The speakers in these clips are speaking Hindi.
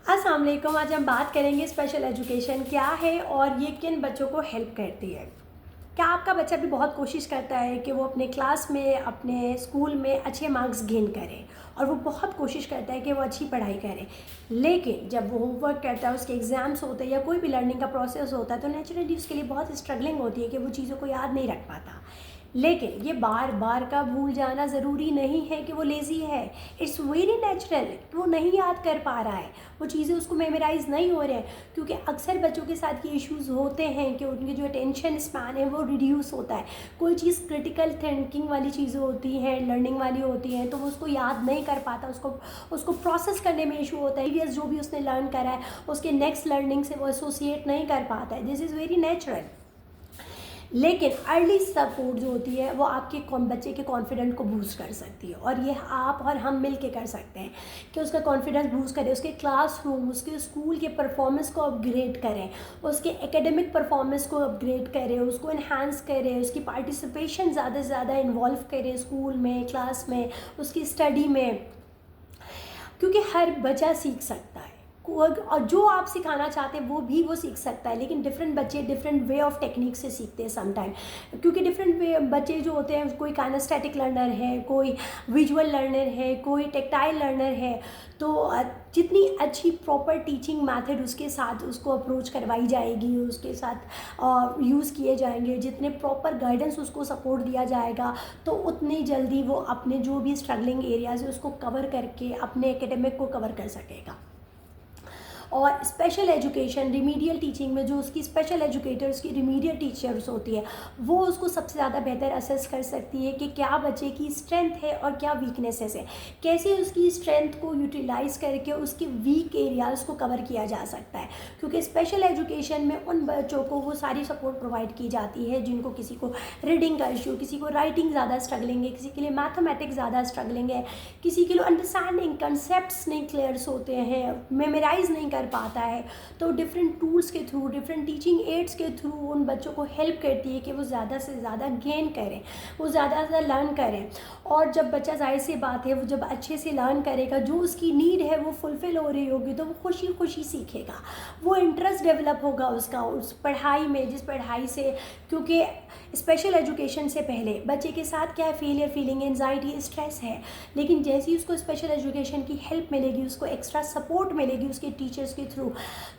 अस्सलाम वालेकुम। आज हम बात करेंगे स्पेशल एजुकेशन क्या है और ये किन बच्चों को हेल्प करती है। क्या आपका बच्चा भी बहुत कोशिश करता है कि वो अपने क्लास में, अपने स्कूल में अच्छे मार्क्स गेन करे और वो बहुत कोशिश करता है कि वो अच्छी पढ़ाई करे, लेकिन जब वो होमवर्क करता है, उसके एग्ज़ाम्स होते हैं या कोई भी लर्निंग का प्रोसेस होता है तो नेचुरली उसके लिए बहुत स्ट्रगलिंग होती है कि वो चीज़ों को याद नहीं रख पाता। लेकिन ये बार बार का भूल जाना ज़रूरी नहीं है कि वो लेज़ी है। इट्स वेरी नेचुरल कि वो नहीं याद कर पा रहा है, वो चीज़ें उसको मेमोराइज़ नहीं हो रहे हैं, क्योंकि अक्सर बच्चों के साथ ये इश्यूज़ होते हैं कि उनके जो अटेंशन स्पैन है वो रिड्यूस होता है। कोई चीज़ क्रिटिकल थिंकिंग वाली चीज़ें होती हैं, लर्निंग वाली होती हैं, तो वो उसको याद नहीं कर पाता, उसको प्रोसेस करने में इशू होता है। प्रीवियस जो भी उसने लर्न करा है उसके नेक्स्ट लर्निंग से वो एसोसिएट नहीं कर पाता है। This is very natural. लेकिन अर्ली सपोर्ट जो होती है वो आपके बच्चे के कॉन्फिडेंट को बूस्ट कर सकती है, और ये आप और हम मिल के कर सकते हैं कि उसका कॉन्फिडेंस बूस्ट करें, उसके क्लासरूम, उसके स्कूल के परफॉर्मेंस को अपग्रेड करें, उसके एकेडमिक परफॉर्मेंस को अपग्रेड करें, उसको इन्हांस करें, उसकी पार्टिसिपेशन ज़्यादा से ज़्यादा इन्वॉल्व करें स्कूल में, क्लास में, उसकी स्टडी में, क्योंकि हर बच्चा सीख सकता है। और जो आप सिखाना चाहते हैं वो सीख सकता है, लेकिन डिफरेंट बच्चे डिफरेंट वे ऑफ टेक्निक से सीखते हैं समटाइम, क्योंकि डिफरेंट वे बच्चे जो होते हैं, कोई काइनेस्थेटिक लर्नर है, कोई विजुअल लर्नर है, कोई टेक्टाइल लर्नर है। तो जितनी अच्छी प्रॉपर टीचिंग मेथड उसके साथ उसको अप्रोच करवाई जाएगी, उसके साथ यूज़ किए जाएंगे, जितने प्रॉपर गाइडेंस उसको सपोर्ट दिया जाएगा, तो उतनी जल्दी वो अपने जो भी स्ट्रगलिंग एरियाज है उसको कवर करके अपने एकेडमिक को कवर कर सकेगा। और स्पेशल एजुकेशन रिमीडियल टीचिंग में जो उसकी स्पेशल एजुकेटर्स की रिमीडियल टीचर्स होती है, वो उसको सबसे ज़्यादा बेहतर असेस कर सकती है कि क्या बच्चे की स्ट्रेंथ है और क्या वीकनेसेस है, कैसे उसकी स्ट्रेंथ को यूटिलाइज करके उसके वीक एरियाज़ को कवर किया जा सकता है। क्योंकि स्पेशल एजुकेशन में उन बच्चों को वो सारी सपोर्ट प्रोवाइड की जाती है जिनको किसी को रीडिंग का इशू, किसी को राइटिंग ज़्यादा स्ट्रगलिंग है, किसी के लिए मैथमेटिक्स ज़्यादा स्ट्रगलिंग है, किसी के लिए अंडरस्टैंडिंग कंसेप्ट्स नहीं क्लियर्स होते हैं, मेमोराइज नहीं कर पाता है। तो डिफरेंट टूल्स के थ्रू, डिफरेंट टीचिंग एड्स के थ्रू उन बच्चों को हेल्प करती है कि वो ज़्यादा से ज़्यादा गेन करें, वो ज़्यादा से ज़्यादा लर्न करें। और जब बच्चा, जाहिर सी बात है, वो जब अच्छे से लर्न करेगा, जो उसकी नीड है वो फुलफ़िल हो रही होगी, तो वो खुशी खुशी सीखेगा, वो इंटरेस्ट डेवलप होगा उसका उस पढ़ाई में, जिस पढ़ाई से, क्योंकि स्पेशल एजुकेशन से पहले बच्चे के साथ क्या है, फेलियर फीलिंग, एंजाइटी, स्ट्रेस है, लेकिन जैसे ही उसको स्पेशल एजुकेशन की हेल्प मिलेगी, उसको एक्स्ट्रा सपोर्ट मिलेगी उसके टीचर्स के थ्रू,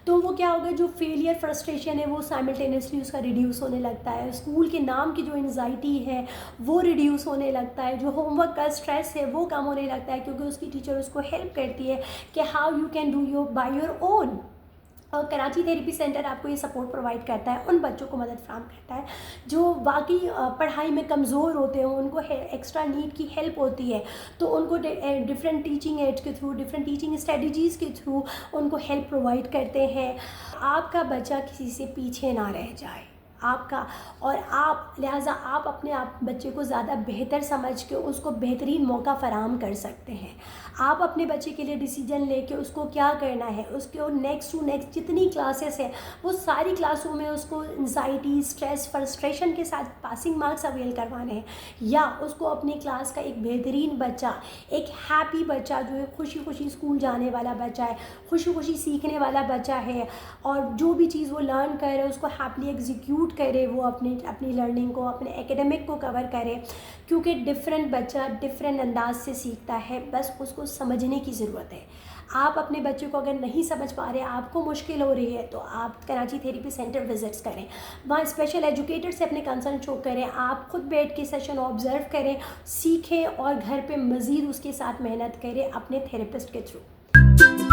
तो वो क्या होगा, जो फेलियर फ्रस्ट्रेशन है वो साइमल्टेनियसली उसका रिड्यूस होने लगता है, स्कूल के नाम की जो एंजाइटी है वो रिड्यूस होने लगता है, जो होमवर्क का स्ट्रेस है वो कम होने लगता है, क्योंकि उसकी टीचर उसको हेल्प करती है कि how you can do your by your own. और कराची थेरेपी सेंटर आपको ये सपोर्ट प्रोवाइड करता है, उन बच्चों को मदद फराहम करता है जो बाकी पढ़ाई में कमज़ोर होते हैं, उनको एक्स्ट्रा नीड की हेल्प होती है, तो उनको डिफरेंट टीचिंग एड्स के थ्रू, डिफरेंट टीचिंग स्ट्रेटजीज़ के थ्रू उनको हेल्प प्रोवाइड करते हैं। आपका बच्चा किसी से पीछे ना रह जाए आपका, और आप लिहाजा आप अपने आप बच्चे को ज़्यादा बेहतर समझ के उसको बेहतरीन मौका फ़राहम कर सकते हैं। आप अपने बच्चे के लिए डिसीजन लेके उसको क्या करना है, उसको नेक्स्ट टू नेक्स्ट जितनी क्लासेस है वो सारी क्लासों में उसको एंजाइटी, स्ट्रेस, फ्रस्ट्रेशन के साथ पासिंग मार्क्स अवेल करवाने हैं, या उसको अपनी क्लास का एक बेहतरीन बच्चा, एक हैप्पी बच्चा जो है, खुशी खुशी स्कूल जाने वाला बच्चा है, खुशी खुशी सीखने वाला बच्चा है, और जो भी चीज़ वो लर्न करे उसको हैप्पीली एग्जीक्यूट करे, वो अपनी लर्निंग को, अपने एकेडमिक को कवर करे, क्योंकि डिफरेंट बच्चा डिफरेंट अंदाज से सीखता है, बस उसको समझने की ज़रूरत है। आप अपने बच्चे को अगर नहीं समझ पा रहे, आपको मुश्किल हो रही है, तो आप कराची थेरेपी सेंटर विजिट्स करें, वहाँ स्पेशल एजुकेटर से अपने कंसर्न शो करें, आप खुद बैठ के सेशन ऑब्जर्व करें, सीखें और घर पे मज़ीद उसके साथ मेहनत करें अपने थेरेपिस्ट के थ्रू।